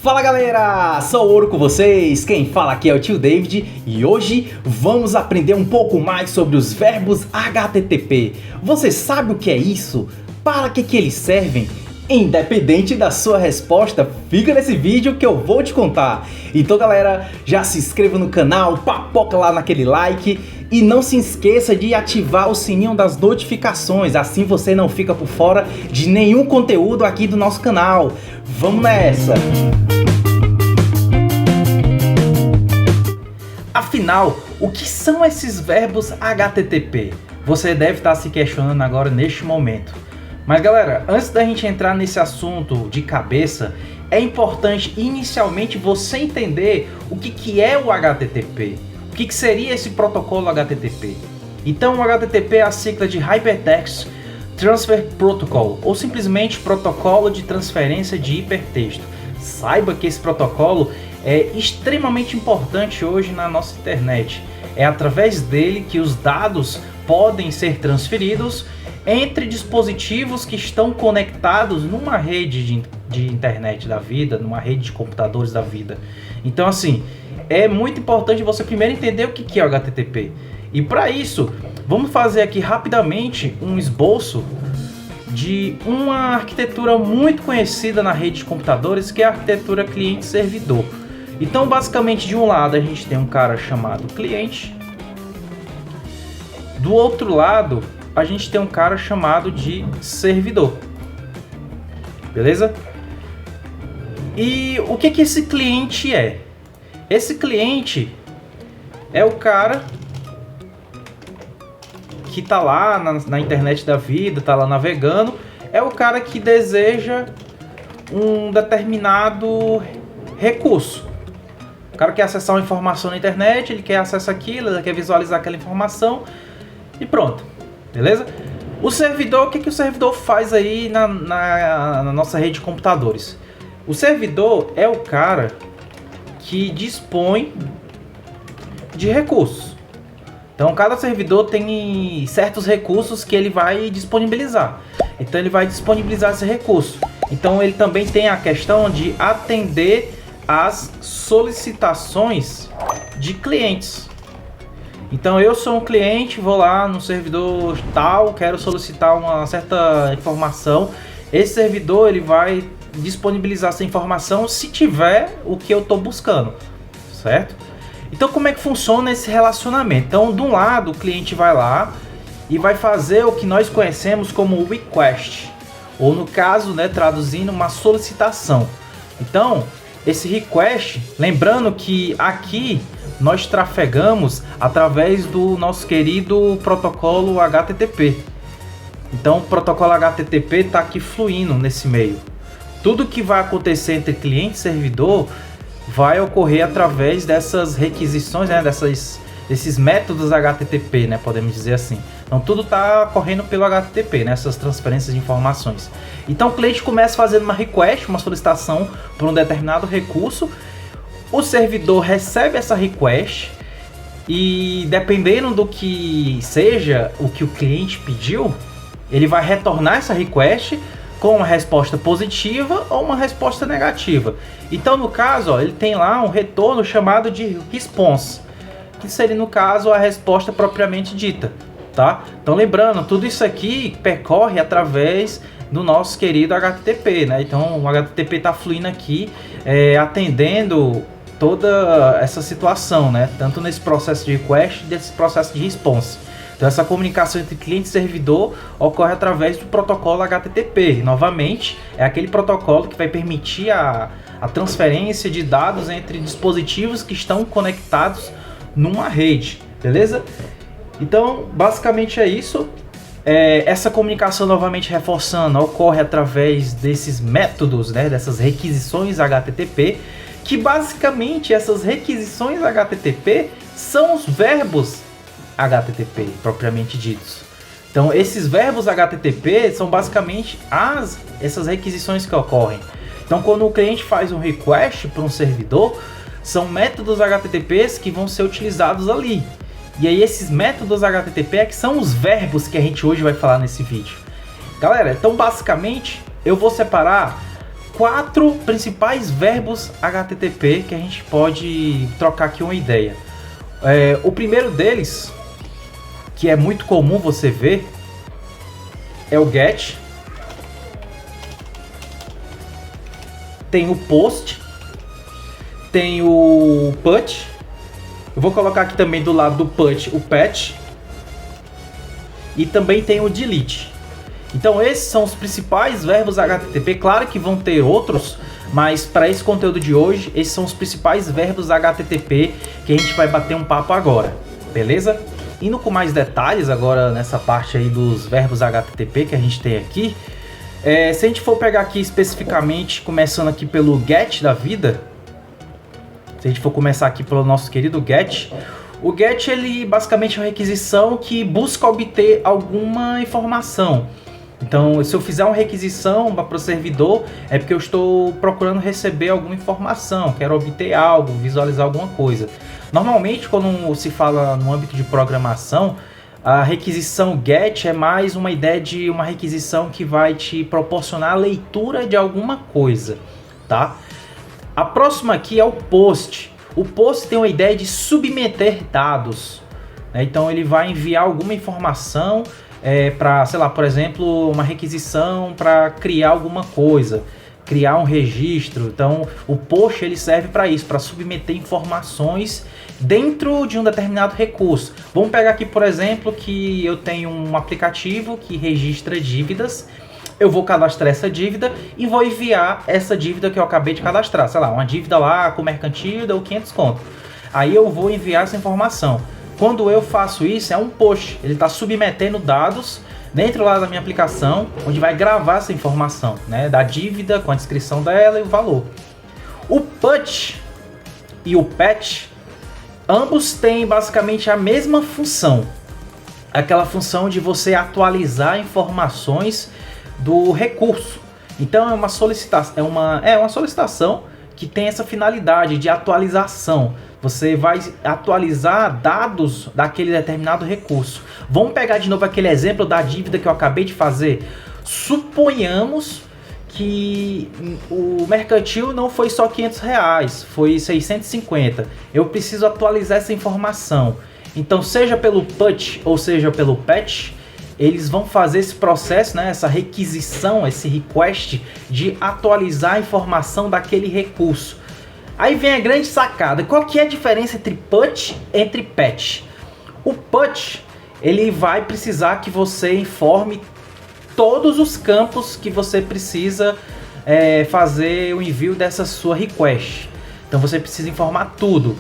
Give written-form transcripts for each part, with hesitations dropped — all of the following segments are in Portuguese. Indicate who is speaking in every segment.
Speaker 1: Fala galera, sou o Ouro com vocês, quem fala aqui é o tio David e hoje vamos aprender um pouco mais sobre os verbos HTTP. Você sabe o que é isso? Para que eles servem? Independente da sua resposta, fica nesse vídeo que eu vou te contar. Então galera, já se inscreva no canal, papoca lá naquele like e não se esqueça de ativar o sininho das notificações, assim você não fica por fora de nenhum conteúdo aqui do nosso canal. Vamos nessa! Afinal, o que são esses verbos HTTP? Você deve estar se questionando agora neste momento. Mas galera, antes da gente entrar nesse assunto de cabeça, é importante inicialmente você entender o que é o HTTP. O que seria esse protocolo HTTP? Então o HTTP é a sigla de Hypertext Transfer Protocol, ou simplesmente Protocolo de Transferência de Hipertexto. Saiba que esse protocolo é extremamente importante hoje na nossa internet. É através dele que os dados podem ser transferidos entre dispositivos que estão conectados numa rede de internet da vida, numa rede de computadores da vida. Então assim, é muito importante você primeiro entender o que é o HTTP. E para isso, vamos fazer aqui rapidamente um esboço de uma arquitetura muito conhecida na rede de computadores, que é a arquitetura cliente-servidor. Então basicamente de um lado a gente tem um cara chamado cliente, do outro lado a gente tem um cara chamado de servidor, beleza? E o que esse cliente é? Esse cliente é o cara que está lá na internet da vida, está lá navegando, é o cara que deseja um determinado recurso. O cara quer acessar uma informação na internet, ele quer acessar aquilo, ele quer visualizar aquela informação e pronto, beleza? O servidor, o que o servidor faz aí na nossa rede de computadores? O servidor é o cara que dispõe de recursos. Então cada servidor tem certos recursos que ele vai disponibilizar. Então ele vai disponibilizar esse recurso. Então ele também tem a questão de atender às solicitações de clientes. Então eu sou um cliente, vou lá no servidor tal, quero solicitar uma certa informação. Esse servidor ele vai disponibilizar essa informação se tiver o que eu estou buscando, certo? Então como é que funciona esse relacionamento? Então de um lado o cliente vai lá e vai fazer o que nós conhecemos como request, ou no caso, né, traduzindo, uma solicitação. Então esse request, lembrando que aqui nós trafegamos através do nosso querido protocolo HTTP. Então o protocolo HTTP está aqui fluindo nesse meio. Tudo que vai acontecer entre cliente e servidor vai ocorrer através dessas requisições, né, desses métodos HTTP, né, podemos dizer assim. Então tudo está correndo pelo HTTP, né, essas transferências de informações. Então o cliente começa fazendo uma request, uma solicitação por um determinado recurso. O servidor recebe essa request e, dependendo do que seja o que o cliente pediu, ele vai retornar essa request com uma resposta positiva ou uma resposta negativa. Então no caso, ele tem lá um retorno chamado de response, que seria no caso a resposta propriamente dita, tá? Então lembrando, tudo isso aqui percorre através do nosso querido HTTP, né? Então o HTTP está fluindo aqui, atendendo toda essa situação, né? Tanto nesse processo de request, desse processo de response. Então essa comunicação entre cliente e servidor ocorre através do protocolo HTTP. Novamente, é aquele protocolo que vai permitir a transferência de dados entre dispositivos que estão conectados numa rede, beleza? Então, basicamente é isso. Essa comunicação, novamente reforçando, ocorre através desses métodos, né, dessas requisições HTTP, que basicamente essas requisições HTTP são os verbos HTTP propriamente ditos. Então esses verbos HTTP são basicamente essas requisições que ocorrem. Então quando o cliente faz um request para um servidor, são métodos HTTPs que vão ser utilizados ali. E aí esses métodos HTTP é que são os verbos que a gente hoje vai falar nesse vídeo. Galera, então basicamente eu vou separar 4 principais verbos HTTP que a gente pode trocar aqui uma ideia. O primeiro deles, que é muito comum você ver, é o GET. Tem o POST. Tem o PUT. Eu vou colocar aqui também do lado do PUT o PATCH. E também tem o DELETE. Então esses são os principais verbos HTTP. Claro que vão ter outros, mas para esse conteúdo de hoje, esses são os principais verbos HTTP que a gente vai bater um papo agora, beleza? Indo com mais detalhes agora nessa parte aí dos verbos HTTP que a gente tem aqui. Se a gente for pegar aqui especificamente, começando aqui pelo GET da vida, se a gente for começar aqui pelo nosso querido GET, o GET ele basicamente é uma requisição que busca obter alguma informação. Então, se eu fizer uma requisição para o servidor, é porque eu estou procurando receber alguma informação, quero obter algo, visualizar alguma coisa. Normalmente, quando se fala no âmbito de programação, a requisição GET é mais uma ideia de uma requisição que vai te proporcionar a leitura de alguma coisa, tá? A próxima aqui é o POST. O POST tem uma ideia de submeter dados, né? Então, ele vai enviar alguma informação para, sei lá, por exemplo, uma requisição para criar alguma coisa, criar um registro. Então, o POST ele serve para isso, para submeter informações dentro de um determinado recurso. Vamos pegar aqui, por exemplo, que eu tenho um aplicativo que registra dívidas. Eu vou cadastrar essa dívida e vou enviar essa dívida que eu acabei de cadastrar. Sei lá, uma dívida lá com mercantil deu 500 conto. Aí eu vou enviar essa informação. Quando eu faço isso, é um POST. Ele está submetendo dados dentro lá da minha aplicação, onde vai gravar essa informação, né, da dívida, com a descrição dela e o valor. O PUT e o PATCH, ambos têm basicamente a mesma função. Aquela função de você atualizar informações do recurso. Então é uma solicitação, uma solicitação que tem essa finalidade de atualização. Você vai atualizar dados daquele determinado recurso. Vamos pegar de novo aquele exemplo da dívida que eu acabei de fazer. Suponhamos que o mercantil não foi só R$500, foi 650. Eu preciso atualizar essa informação. Então, seja pelo PUT ou seja pelo PATCH, eles vão fazer esse processo, né, essa requisição, esse request de atualizar a informação daquele recurso. Aí vem a grande sacada. Qual que é a diferença entre PUT e PATCH? O PUT ele vai precisar que você informe todos os campos que você precisa fazer o envio dessa sua request. Então você precisa informar tudo.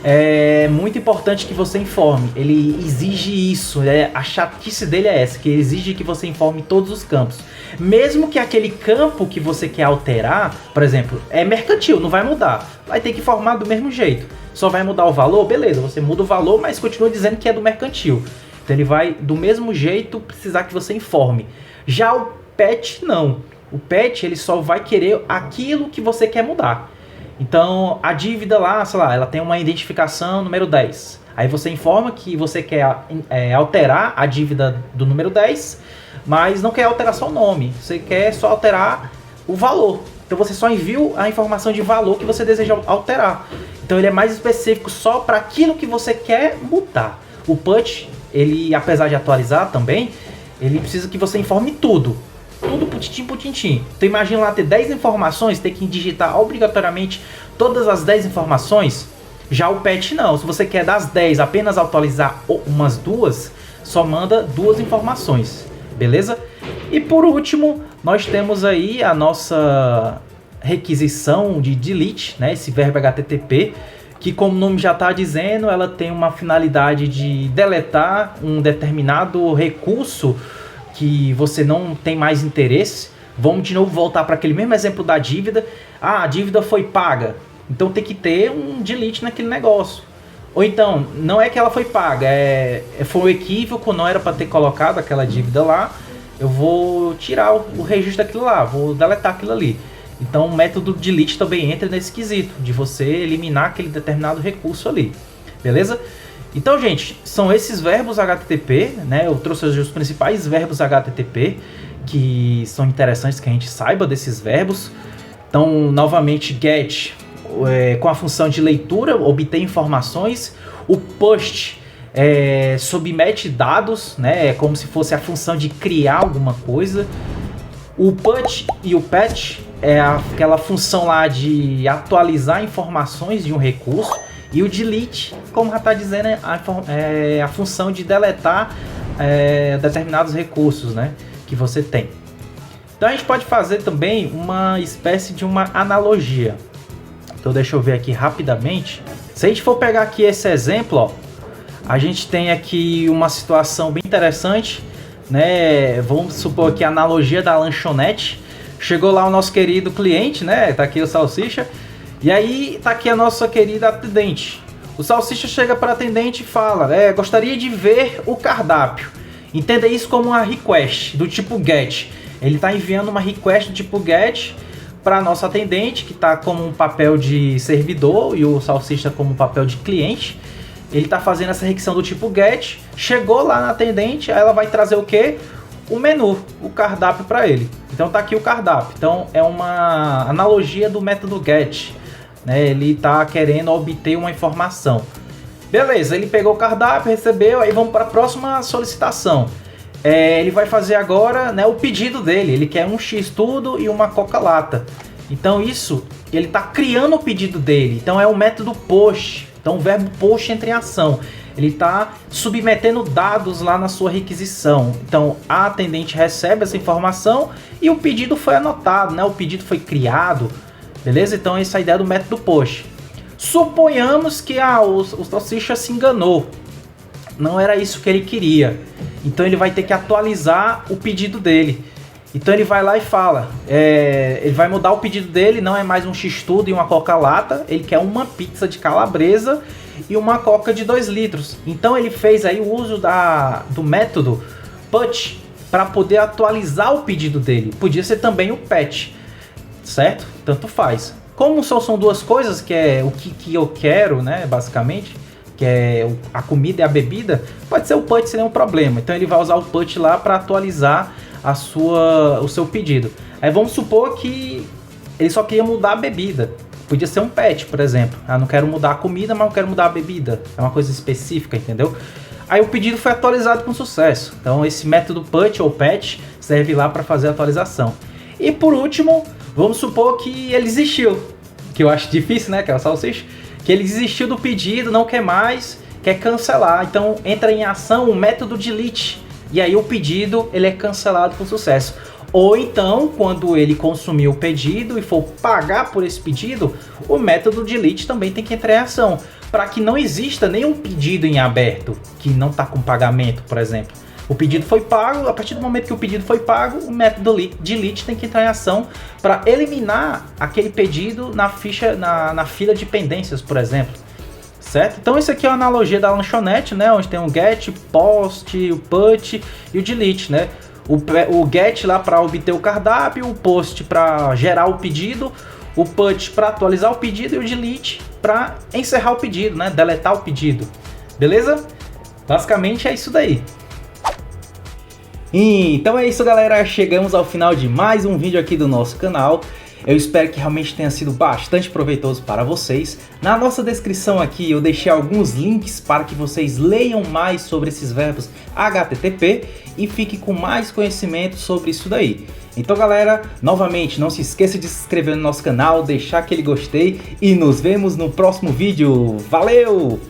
Speaker 1: É muito importante que você informe. Ele exige isso. A chatice dele é essa, que ele exige que você informe todos os campos. Mesmo que aquele campo que você quer alterar, por exemplo, é mercantil, não vai mudar. Vai ter que informar do mesmo jeito. Só vai mudar o valor? Beleza, você muda o valor, mas continua dizendo que é do mercantil. Então ele vai, do mesmo jeito, precisar que você informe. Já o PATCH, não. O PATCH, ele só vai querer aquilo que você quer mudar. Então, a dívida lá, sei lá, ela tem uma identificação número 10. Aí você informa que você quer alterar a dívida do número 10, mas não quer alterar só o nome. Você quer só alterar o valor. Então você só envia a informação de valor que você deseja alterar. Então ele é mais específico só para aquilo que você quer mudar. O PUT, ele, apesar de atualizar também, ele precisa que você informe tudo. Tudo putintim por tintim. Então imagina lá ter 10 informações, ter que digitar obrigatoriamente todas as 10 informações. Já o PATCH não. Se você quer das 10 apenas atualizar umas duas, só manda 2 informações. Beleza? E por último, nós temos aí a nossa requisição de delete, né? Esse verbo HTTP, que como o nome já está dizendo, ela tem uma finalidade de deletar um determinado recurso que você não tem mais interesse. Vamos de novo voltar para aquele mesmo exemplo da dívida. Ah, a dívida foi paga, então tem que ter um delete naquele negócio. Ou então, não é que ela foi paga, foi um equívoco, não era para ter colocado aquela dívida lá, eu vou tirar o registro daquilo lá, vou deletar aquilo ali. Então o método delete também entra nesse quesito, de você eliminar aquele determinado recurso ali, beleza? Então, gente, são esses verbos HTTP, né? Eu trouxe hoje os principais verbos HTTP, que são interessantes que a gente saiba desses verbos. Então, novamente, get com a função de leitura, obter informações. O post submete dados, né? É como se fosse a função de criar alguma coisa. O put e o patch é aquela função lá de atualizar informações de um recurso. E o delete, como já está dizendo, é a função de deletar determinados recursos, né, que você tem. Então a gente pode fazer também uma espécie de uma analogia. Então deixa eu ver aqui rapidamente. Se a gente for pegar aqui esse exemplo, ó, a gente tem aqui uma situação bem interessante, né? Vamos supor que a analogia da lanchonete. Chegou lá o nosso querido cliente, né? Tá aqui o Salsicha. E aí tá aqui a nossa querida atendente. O Salsicha chega para a atendente e fala: gostaria de ver o cardápio. Entenda isso como uma request do tipo GET. Ele está enviando uma request do tipo GET para nossa atendente, que está como um papel de servidor, e o Salsicha como um papel de cliente. Ele está fazendo essa requisição do tipo GET. Chegou lá na atendente, aí ela vai trazer o quê? O menu, o cardápio para ele. Então tá aqui o cardápio. Então é uma analogia do método GET, né? Ele está querendo obter uma informação. Beleza, ele pegou o cardápio, recebeu, aí vamos para a próxima solicitação. Ele vai fazer agora, né, o pedido dele. Ele quer um X-tudo e uma Coca-lata. Então isso, ele está criando o pedido dele. Então é o método post. Então o verbo post entra em ação. Ele está submetendo dados lá na sua requisição. Então a atendente recebe essa informação e o pedido foi anotado, né? O pedido foi criado, beleza? Então essa é a ideia do método post. Suponhamos que o Salsicha se enganou. Não era isso que ele queria. Então ele vai ter que atualizar o pedido dele. Então ele vai lá e fala, ele vai mudar o pedido dele, não é mais um X-tudo e uma Coca-lata, ele quer uma pizza de calabresa e uma Coca de 2 litros. Então ele fez aí o uso do método put para poder atualizar o pedido dele. Podia ser também o patch, certo? Tanto faz. Como são duas coisas, que é o que eu quero, né, basicamente, que é a comida e a bebida, pode ser o put sem nenhum problema. Então ele vai usar o put lá para atualizar o seu pedido. Aí vamos supor que ele só queria mudar a bebida. Podia ser um patch, por exemplo. Não quero mudar a comida, mas não quero mudar a bebida. É uma coisa específica, entendeu? Aí o pedido foi atualizado com sucesso. Então esse método put ou patch serve lá para fazer a atualização. E por último, vamos supor que ele desistiu. Que eu acho difícil, né? Que é o Salsicha. Que ele desistiu do pedido, não quer mais, quer cancelar. Então entra em ação o método delete. E aí o pedido ele é cancelado com sucesso. Ou então, quando ele consumir o pedido e for pagar por esse pedido, o método delete também tem que entrar em ação, para que não exista nenhum pedido em aberto que não está com pagamento, por exemplo. O pedido foi pago, a partir do momento que o pedido foi pago, o método delete tem que entrar em ação para eliminar aquele pedido na fila de pendências, por exemplo. Certo? Então isso aqui é uma analogia da lanchonete, né? Onde tem o get, post, o put e o delete, né? O get lá para obter o cardápio, o post para gerar o pedido, o put para atualizar o pedido e o delete para encerrar o pedido, né? Deletar o pedido. Beleza? Basicamente é isso daí. Então é isso, galera. Chegamos ao final de mais um vídeo aqui do nosso canal. Eu espero que realmente tenha sido bastante proveitoso para vocês. Na nossa descrição aqui eu deixei alguns links para que vocês leiam mais sobre esses verbos HTTP e fiquem com mais conhecimento sobre isso daí. Então galera, novamente não se esqueça de se inscrever no nosso canal, deixar aquele gostei e nos vemos no próximo vídeo. Valeu!